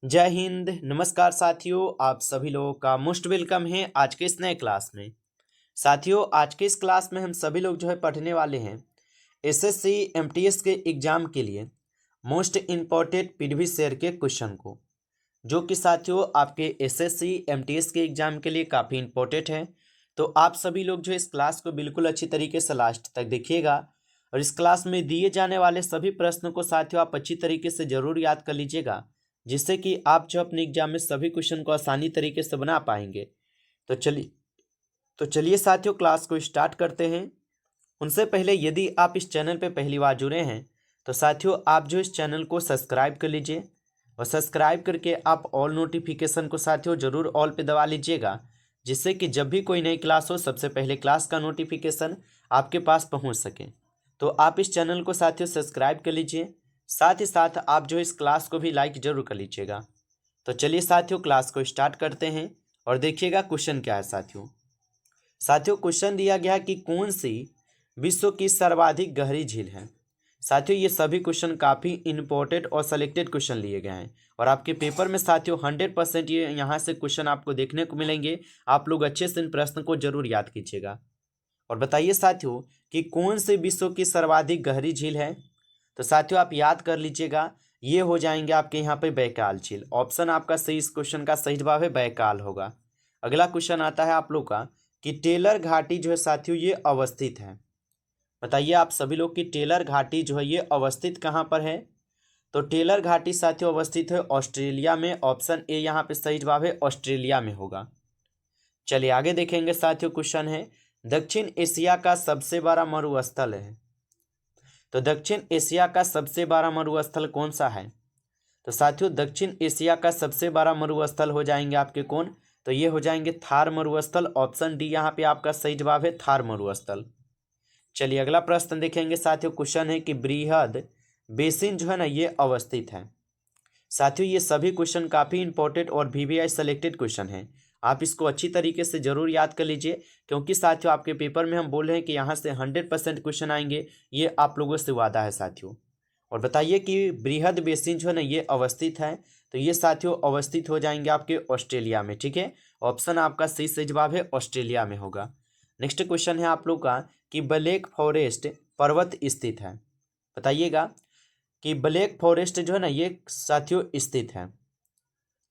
जय हिंद। नमस्कार साथियों, आप सभी लोगों का मोस्ट वेलकम है आज के इस नए क्लास में। साथियों, आज के इस क्लास में हम सभी लोग जो है पढ़ने वाले हैं एसएससी एमटीएस के एग्जाम के लिए मोस्ट इम्पॉर्टेंट प्रीवियस ईयर के क्वेश्चन को, जो कि साथियों आपके एसएससी एमटीएस के एग्जाम के लिए काफ़ी इंपॉर्टेंट है। तो आप सभी लोग जो इस क्लास को बिल्कुल अच्छी तरीके से लास्ट तक देखिएगा और इस क्लास में दिए जाने वाले सभी प्रश्नों को साथियों आप अच्छी तरीके से जरूर याद कर लीजिएगा, जिससे कि आप जो अपने एग्जाम में सभी क्वेश्चन को आसानी तरीके से बना पाएंगे। तो चलिए साथियों क्लास को स्टार्ट करते हैं। उनसे पहले यदि आप इस चैनल पे पहली बार जुड़े हैं तो साथियों आप जो इस चैनल को सब्सक्राइब कर लीजिए और सब्सक्राइब करके आप ऑल नोटिफिकेशन को साथियों ज़रूर ऑल पे दबा लीजिएगा, जिससे कि जब भी कोई नई क्लास हो सबसे पहले क्लास का नोटिफिकेशन आपके पास पहुंच सके। तो आप इस चैनल को साथियों सब्सक्राइब कर लीजिए, साथ ही साथ आप जो इस क्लास को भी लाइक जरूर कर लीजिएगा। तो चलिए साथियों क्लास को स्टार्ट करते हैं और देखिएगा क्वेश्चन क्या है। साथियों क्वेश्चन दिया गया कि कौन सी विश्व की सर्वाधिक गहरी झील है। साथियों ये सभी क्वेश्चन काफ़ी इंपॉर्टेंट और सेलेक्टेड क्वेश्चन लिए गए हैं और आपके पेपर में साथियों 100% ये यहाँ से क्वेश्चन आपको देखने को मिलेंगे। आप लोग अच्छे से इन प्रश्न को जरूर याद कीजिएगा और बताइए साथियों कि कौन सी विश्व की सर्वाधिक गहरी झील है। तो साथियों आप याद कर लीजिएगा, ये हो जाएंगे आपके यहाँ पे बैकाल झील। ऑप्शन आपका सही इस क्वेश्चन का सही जवाब है बैकाल होगा। अगला क्वेश्चन आता है आप लोग का कि टेलर घाटी जो है साथियों ये अवस्थित है। बताइए आप सभी लोग कि टेलर घाटी जो है ये अवस्थित कहाँ पर है। तो टेलर घाटी साथियों अवस्थित है ऑस्ट्रेलिया में। ऑप्शन ए यहाँ पे सही जवाब है, ऑस्ट्रेलिया में होगा। चलिए आगे देखेंगे साथियों। क्वेश्चन है दक्षिण एशिया का सबसे बड़ा मरुस्थल है। तो दक्षिण एशिया का सबसे बड़ा मरुस्थल कौन सा है। तो साथियों दक्षिण एशिया का सबसे बड़ा मरुस्थल हो जाएंगे आपके कौन, तो ये हो जाएंगे थार मरुस्थल। ऑप्शन डी यहाँ पे आपका सही जवाब है, थार मरुस्थल। चलिए अगला प्रश्न देखेंगे साथियों। क्वेश्चन है कि बृहद बेसिन जो है ना ये अवस्थित है। साथियों ये सभी क्वेश्चन काफ़ी इंपॉर्टेंट और वीवीआई सेलेक्टेड क्वेश्चन हैं। आप इसको अच्छी तरीके से जरूर याद कर लीजिए, क्योंकि साथियों आपके पेपर में हम बोल रहे हैं कि यहाँ से 100% क्वेश्चन आएंगे, ये आप लोगों से वादा है साथियों। और बताइए कि बृहद बेसिन जो है ना ये अवस्थित है, तो ये साथियों अवस्थित हो जाएंगे आपके ऑस्ट्रेलिया में। ठीक है, ऑप्शन आपका सही जवाब है, ऑस्ट्रेलिया में होगा। नेक्स्ट क्वेश्चन है आप लोग का कि ब्लैक फॉरेस्ट पर्वत स्थित है। बताइएगा कि ब्लैक फॉरेस्ट जो है ना ये साथियों स्थित है।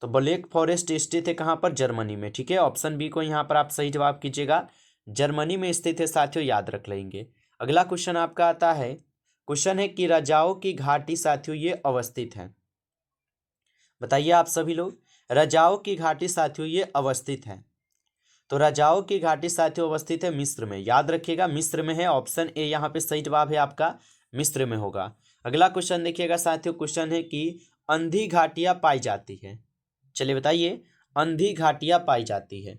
तो ब्लैक फॉरेस्ट स्थित है कहाँ पर, जर्मनी में। ठीक है, ऑप्शन बी को यहाँ पर आप सही जवाब कीजिएगा, जर्मनी में स्थित है साथियों, याद रख लेंगे। अगला क्वेश्चन आपका आता है। क्वेश्चन है कि रजाओं की घाटी साथियों ये अवस्थित है। बताइए आप सभी लोग, रजाओं की घाटी साथियों ये अवस्थित है। तो रजाओं की घाटी साथियों अवस्थित है मिस्र में, याद रखिएगा मिस्र में है। ऑप्शन ए यहाँ पे सही जवाब है आपका, मिस्र में होगा। अगला क्वेश्चन देखिएगा साथियों। क्वेश्चन है कि अंधी घाटियाँ पाई जाती है। चलिए बताइए, अंधी घाटियाँ पाई जाती है।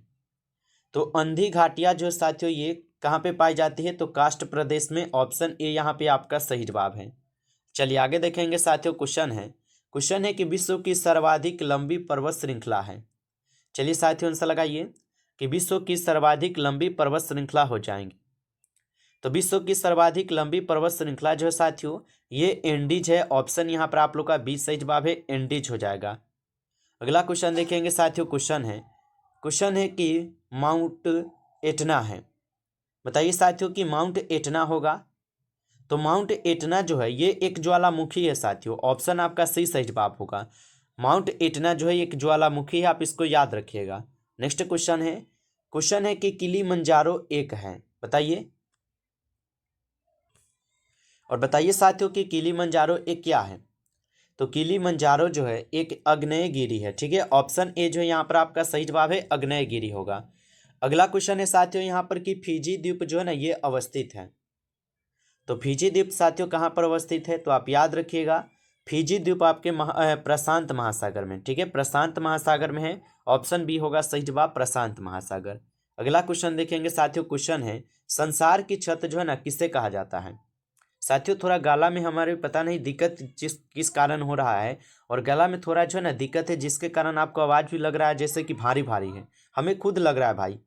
तो अंधी घाटियाँ जो साथियों ये कहाँ पे पाई जाती है, तो कास्ट प्रदेश में। ऑप्शन ए यहाँ पे आपका सही जवाब है। चलिए आगे देखेंगे साथियों। क्वेश्चन है कि विश्व की सर्वाधिक लंबी पर्वत श्रृंखला है। चलिए साथियों आंसर लगाइए कि विश्व की सर्वाधिक लंबी पर्वत श्रृंखला हो जाएंगी। तो विश्व की सर्वाधिक लंबी पर्वत श्रृंखला जो है साथियों ये एंडीज है। ऑप्शन यहाँ पर आप लोग का बी सही जवाब है, एंडीज हो जाएगा। अगला क्वेश्चन देखेंगे साथियों। क्वेश्चन है कि माउंट एटना है। बताइए साथियों कि माउंट एटना होगा। तो माउंट एटना जो है ये एक ज्वालामुखी है साथियों। ऑप्शन आपका सही जवाब होगा। माउंट एटना जो है एक ज्वालामुखी है, आप इसको याद रखिएगा। नेक्स्ट क्वेश्चन है कि किलिमंजारो एक है। बताइए, और बताइए साथियों कि किलिमंजारो एक क्या है। तो किलिमंजारो जो है एक आग्नेयगिरी है। ठीक है, ऑप्शन ए जो है यहाँ पर आपका सही जवाब है, आग्नेयगिरी होगा। अगला क्वेश्चन है साथियों यहाँ पर कि फिजी द्वीप जो है ना ये अवस्थित है। तो फिजी द्वीप साथियों कहाँ पर अवस्थित है, तो आप याद रखिएगा फिजी द्वीप आपके प्रशांत महासागर में। ठीक है, प्रशांत महासागर में है। ऑप्शन बी होगा सही जवाब, प्रशांत महासागर। अगला क्वेश्चन देखेंगे साथियों। क्वेश्चन है संसार की छत जो है ना किसे कहा जाता है। साथियों थोड़ा गला में हमारे पता नहीं दिक्कत किस कारण हो रहा है, और गला में थोड़ा जो है ना दिक्कत है, जिसके कारण आपको आवाज़ भी लग रहा है जैसे कि भारी भारी है। हमें खुद लग रहा है भाई,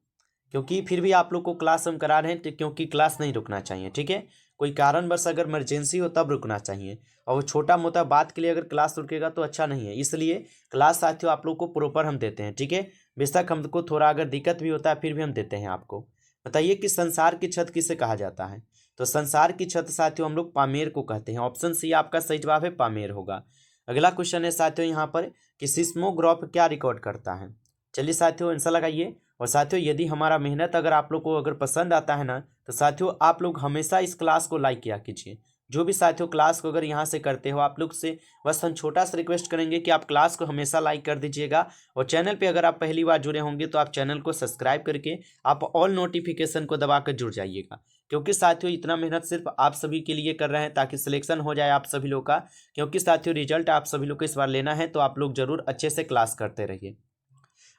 क्योंकि फिर भी आप लोग को क्लास हम करा रहे हैं, तो क्योंकि क्लास नहीं रुकना चाहिए। ठीक है, कोई कारणवश अगर इमरजेंसी हो तब रुकना चाहिए, और वो छोटा मोटा बात के लिए अगर क्लास रुकेगा तो अच्छा नहीं है। इसलिए क्लास साथियों आप लोग को प्रॉपर हम देते हैं, ठीक है। बेशक हमको थोड़ा अगर दिक्कत भी होता है फिर भी हम देते हैं आपको। बताइए कि संसार की छत किसे कहा जाता है? तो संसार की छत साथियों हम लोग पामेर को कहते हैं। ऑप्शन सी आपका सही जवाब है, पामेर होगा। अगला क्वेश्चन है साथियों यहाँ पर कि सिस्मोग्राफ क्या रिकॉर्ड करता है? चलिए साथियों आंसर लगाइए। और साथियों यदि हमारा मेहनत अगर आप लोग को अगर पसंद आता है ना, तो साथियों आप लोग हमेशा इस क्लास को लाइक किया कीजिए। जो भी साथियों क्लास को अगर यहाँ से करते हो आप लोग से बस हम छोटा सा रिक्वेस्ट करेंगे कि आप क्लास को हमेशा लाइक कर दीजिएगा। और चैनल पे अगर आप पहली बार जुड़े होंगे तो आप चैनल को सब्सक्राइब करके आप ऑल नोटिफिकेशन को दबाकर जुड़ जाइएगा, क्योंकि साथियों इतना मेहनत सिर्फ आप सभी के लिए कर रहे हैं ताकि सिलेक्शन हो जाए आप सभी लोग का। क्योंकि साथियों रिजल्ट आप सभी लोग को इस बार लेना है, तो आप लोग जरूर अच्छे से क्लास करते रहिए।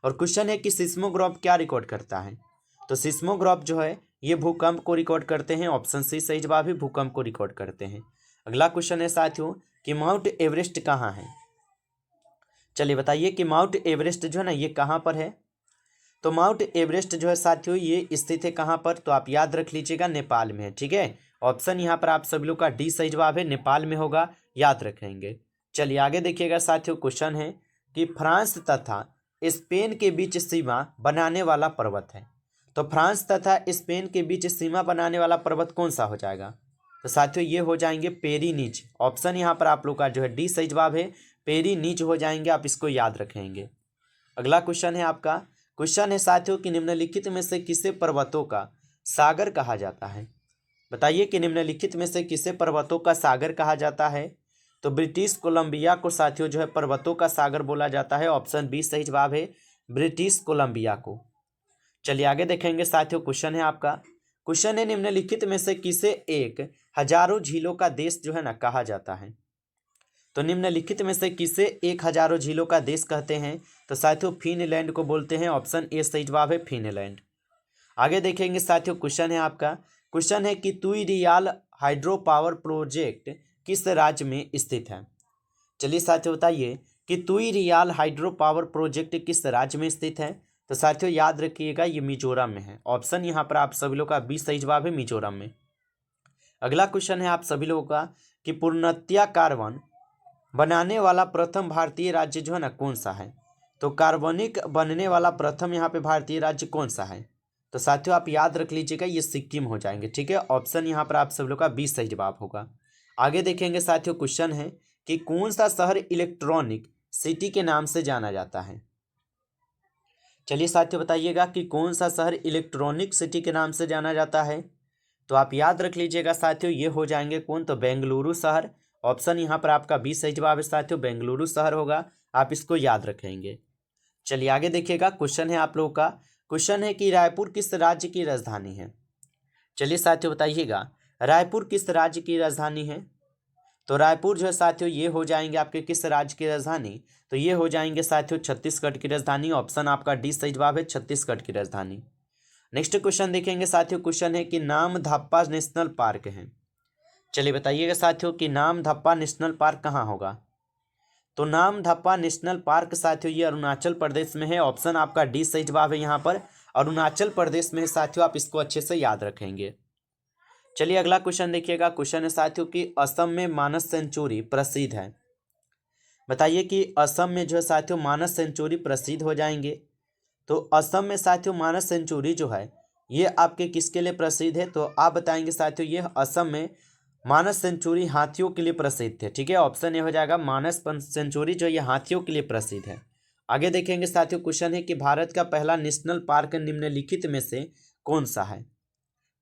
और क्वेश्चन है कि सिस्मोग्राफ क्या रिकॉर्ड करता है? तो सिस्मोग्राफ जो है ये भूकंप को रिकॉर्ड करते हैं। ऑप्शन सी सही जवाब है, भूकंप को रिकॉर्ड करते हैं। अगला क्वेश्चन है साथियों कि माउंट एवरेस्ट कहाँ है? चलिए बताइए कि माउंट एवरेस्ट जो है ना ये कहाँ पर है? तो माउंट एवरेस्ट जो है साथियों ये स्थित है कहाँ पर? तो आप याद रख लीजिएगा, नेपाल में है, ठीक है। ऑप्शन यहाँ पर आप सभी लोग का डी सही जवाब है, नेपाल में होगा, याद रखेंगे। चलिए आगे देखिएगा साथियों, क्वेश्चन है कि फ्रांस तथा स्पेन के बीच सीमा बनाने वाला पर्वत है। तो फ्रांस तथा स्पेन के बीच सीमा बनाने वाला पर्वत कौन सा हो जाएगा? तो साथियों ये हो जाएंगे पेरिनीज। ऑप्शन यहाँ पर आप लोग का जो है डी सही जवाब है, पेरिनीज हो जाएंगे, आप इसको याद रखेंगे। अगला क्वेश्चन है आपका, क्वेश्चन है साथियों कि निम्नलिखित में से किसे पर्वतों का सागर कहा जाता है? बताइए कि निम्नलिखित में से किसे पर्वतों का सागर कहा जाता है? तो ब्रिटिश कोलंबिया को साथियों जो है पर्वतों का सागर बोला जाता है। ऑप्शन बी सही जवाब है, ब्रिटिश कोलंबिया को। चलिए आगे देखेंगे साथियों, क्वेश्चन है आपका, क्वेश्चन है निम्नलिखित में से किसे एक हजारों झीलों का देश जो है ना कहा जाता है? तो निम्नलिखित में से किसे एक हजारों झीलों का देश कहते हैं? तो साथियों फिनलैंड को बोलते हैं। ऑप्शन ए सही जवाब है, फिनलैंड। आगे देखेंगे साथियों, क्वेश्चन है आपका, क्वेश्चन है कि तुईरियाल हाइड्रो पावर प्रोजेक्ट किस राज्य में स्थित है? चलिए साथियों बताइए कि तुईरियाल हाइड्रो पावर प्रोजेक्ट किस राज्य में स्थित है? तो साथियों याद रखिएगा ये मिजोरम में है। ऑप्शन यहाँ पर आप सभी लोग का बी सही जवाब है, मिजोरम में। अगला क्वेश्चन है आप सभी लोगों का कि पूर्णतया कार्बन बनाने वाला प्रथम भारतीय राज्य जो है ना कौन सा है? तो कार्बनिक बनने वाला प्रथम यहाँ पे भारतीय राज्य कौन सा है? तो साथियों आप याद रख लीजिएगा ये सिक्किम हो जाएंगे, ठीक है। ऑप्शन यहाँ पर आप सब लोग का बी सही जवाब होगा। आगे देखेंगे साथियों, क्वेश्चन है कि कौन सा शहर इलेक्ट्रॉनिक सिटी के नाम से जाना जाता है? चलिए साथियों बताइएगा कि कौन सा शहर इलेक्ट्रॉनिक सिटी के नाम से जाना जाता है? तो आप याद रख लीजिएगा साथियों ये हो जाएंगे कौन? तो बेंगलुरु शहर। ऑप्शन यहाँ पर आपका बी सही जवाब है साथियों, बेंगलुरु शहर होगा, आप इसको याद रखेंगे। चलिए आगे देखिएगा, क्वेश्चन है आप लोगों का, क्वेश्चन है कि रायपुर किस राज्य की राजधानी है? चलिए साथियों बताइएगा रायपुर किस राज्य की राजधानी है? तो रायपुर जो है साथियों ये हो जाएंगे आपके किस राज्य की राजधानी? तो ये हो जाएंगे साथियों छत्तीसगढ़ की राजधानी। ऑप्शन आपका डी सही जवाब है, छत्तीसगढ़ की राजधानी। नेक्स्ट क्वेश्चन देखेंगे साथियों, क्वेश्चन है कि नाम धप्पा नेशनल पार्क है। चलिए बताइएगा साथियों कि नाम धप्पा नेशनल पार्क कहाँ होगा? तो नाम धप्पा नेशनल पार्क साथियों ये अरुणाचल प्रदेश में है। ऑप्शन आपका डी सही जवाब है, यहाँ पर अरुणाचल प्रदेश में है साथियों, आप इसको अच्छे से याद रखेंगे। चलिए अगला क्वेश्चन देखिएगा, क्वेश्चन है साथियों कि असम में मानस सेंचुरी प्रसिद्ध है। बताइए कि असम में जो है साथियों मानस सेंचुरी प्रसिद्ध हो जाएंगे। तो असम में साथियों मानस सेंचुरी जो है ये आपके किसके लिए प्रसिद्ध है? तो आप बताएंगे साथियों ये असम में मानस सेंचुरी हाथियों के लिए प्रसिद्ध है, ठीक है। ऑप्शन ए हो जाएगा, मानस सेंचुरी जो ये हाथियों के लिए प्रसिद्ध है। आगे देखेंगे साथियों, क्वेश्चन है कि भारत का पहला नेशनल पार्क निम्नलिखित में से कौन सा है?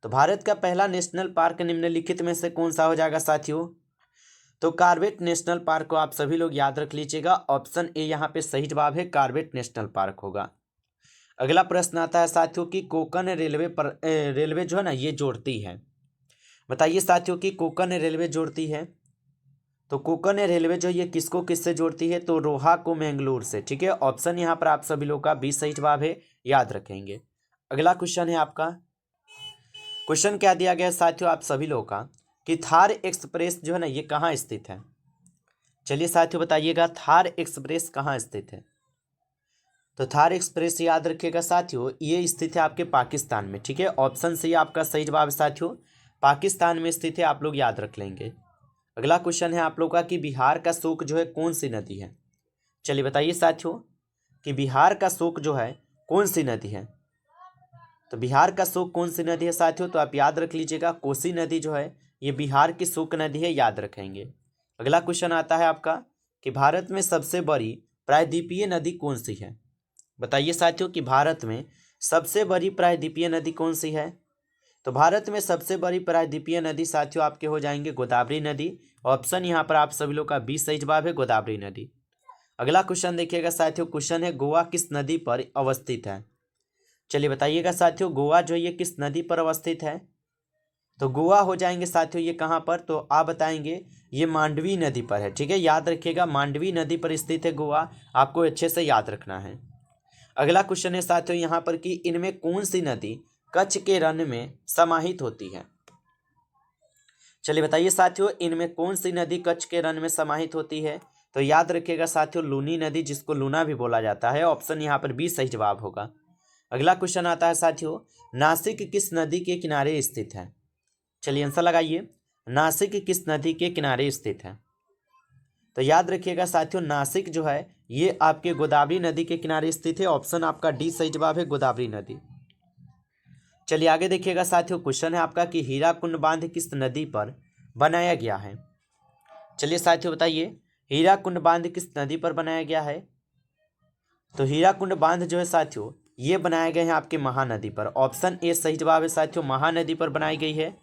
तो भारत का पहला नेशनल पार्क निम्नलिखित में से कौन सा हो जाएगा साथियों? तो कॉर्बेट नेशनल पार्क को आप सभी लोग याद रख लीजिएगा। ऑप्शन ए यहाँ पे सही जवाब है, कॉर्बेट नेशनल पार्क होगा। अगला प्रश्न आता है साथियों कि कोंकण रेलवे जो है ना ये जोड़ती है। बताइए साथियों कि कोंकण रेलवे जोड़ती है। तो कोंकण रेलवे जो ये किसको किससे जोड़ती है? तो रोहा को मैंगलोर से, ठीक है। ऑप्शन यहाँ पर आप सभी लोग का बी सही जवाब है, याद रखेंगे। अगला क्वेश्चन है आपका, क्वेश्चन क्या दिया गया साथियों आप सभी लोगों का कि थार एक्सप्रेस जो है ना ये कहाँ स्थित है? चलिए साथियों बताइएगा थार एक्सप्रेस कहाँ स्थित है? तो थार एक्सप्रेस याद रखिएगा साथियों ये स्थित है आपके पाकिस्तान में, ठीक है। ऑप्शन सी आपका सही जवाब है साथियों, पाकिस्तान में स्थित है, आप लोग याद रख लेंगे। अगला क्वेश्चन है आप लोग का कि बिहार का शोक जो है कौन सी नदी है। चलिए बताइए साथियों कि बिहार का शोक जो है कौन सी नदी है। तो बिहार का शोक कौन सी नदी है साथियों, तो आप याद रख लीजिएगा कोसी नदी जो है ये बिहार की शोक नदी है, याद रखेंगे। अगला क्वेश्चन आता है आपका कि भारत में सबसे बड़ी प्रायद्वीपीय नदी कौन सी है। बताइए साथियों कि भारत में सबसे बड़ी प्रायद्वीपीय नदी कौन सी है। तो भारत में सबसे बड़ी प्रायद्वीपीय नदी साथियों आपके हो जाएंगे गोदावरी नदी। ऑप्शन यहाँ पर आप सभी लोग का 20 सही जवाब है, गोदावरी नदी। अगला क्वेश्चन देखिएगा साथियों, क्वेश्चन है गोवा किस नदी पर अवस्थित है। चलिए बताइएगा साथियों गोवा जो ये किस नदी पर अवस्थित है। तो गोवा हो जाएंगे साथियों ये कहाँ पर, तो आप बताएंगे ये मांडवी नदी पर है। ठीक है, याद रखिएगा मांडवी नदी पर स्थित है गोवा, आपको अच्छे से याद रखना है। अगला क्वेश्चन है साथियों यहाँ पर कि इनमें कौन सी नदी कच्छ के रण में समाहित होती है। चलिए बताइए साथियों इनमें कौन सी नदी कच्छ के रण में समाहित होती है। तो याद रखिएगा साथियों लूनी नदी, जिसको लूना भी बोला जाता है। ऑप्शन यहाँ पर 20 सही जवाब होगा। अगला क्वेश्चन आता है साथियों नासिक किस नदी के किनारे स्थित है। चलिए आंसर लगाइए, नासिक किस नदी के किनारे स्थित है। तो याद रखिएगा साथियों नासिक जो है ये आपके गोदावरी नदी के किनारे स्थित है। ऑप्शन आपका डी सही जवाब है, गोदावरी नदी। चलिए आगे देखिएगा साथियों, क्वेश्चन है आपका कि हीराकुंड बांध किस नदी पर बनाया गया है। चलिए साथियों बताइए हीराकुंड बांध किस नदी पर बनाया गया है। तो हीराकुंड बांध जो है साथियों ये बनाए गए हैं आपके महानदी पर। ऑप्शन ए सही जवाब है साथियों, महानदी पर बनाई गई है।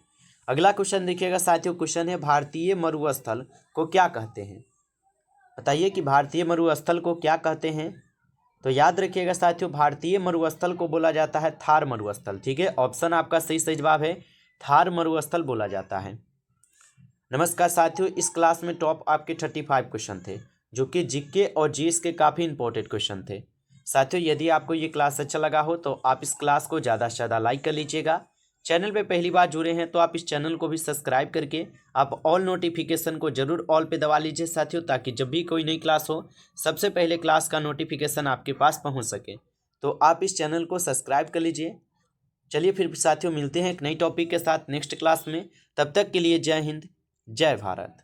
अगला क्वेश्चन देखिएगा साथियों, क्वेश्चन है भारतीय मरुस्थल को क्या कहते हैं। बताइए कि भारतीय मरुस्थल को क्या कहते हैं। तो याद रखिएगा साथियों भारतीय मरुस्थल को बोला जाता है थार मरुस्थल। ठीक है, ऑप्शन आपका सही जवाब है, थार मरुस्थल बोला जाता है। नमस्कार साथियों, इस क्लास में टॉप आपके 35 क्वेश्चन थे जो कि जीके और जीएस के काफ़ी इंपॉर्टेंट क्वेश्चन थे। साथियों यदि आपको ये क्लास अच्छा लगा हो तो आप इस क्लास को ज़्यादा से ज़्यादा लाइक कर लीजिएगा। चैनल पे पहली बार जुड़े हैं तो आप इस चैनल को भी सब्सक्राइब करके आप ऑल नोटिफिकेशन को जरूर ऑल पे दबा लीजिए साथियों, ताकि जब भी कोई नई क्लास हो सबसे पहले क्लास का नोटिफिकेशन आपके पास पहुंच सके। तो आप इस चैनल को सब्सक्राइब कर लीजिए। चलिए फिर साथियों मिलते हैं एक नई टॉपिक के साथ नेक्स्ट क्लास में। तब तक के लिए जय हिंद, जय भारत।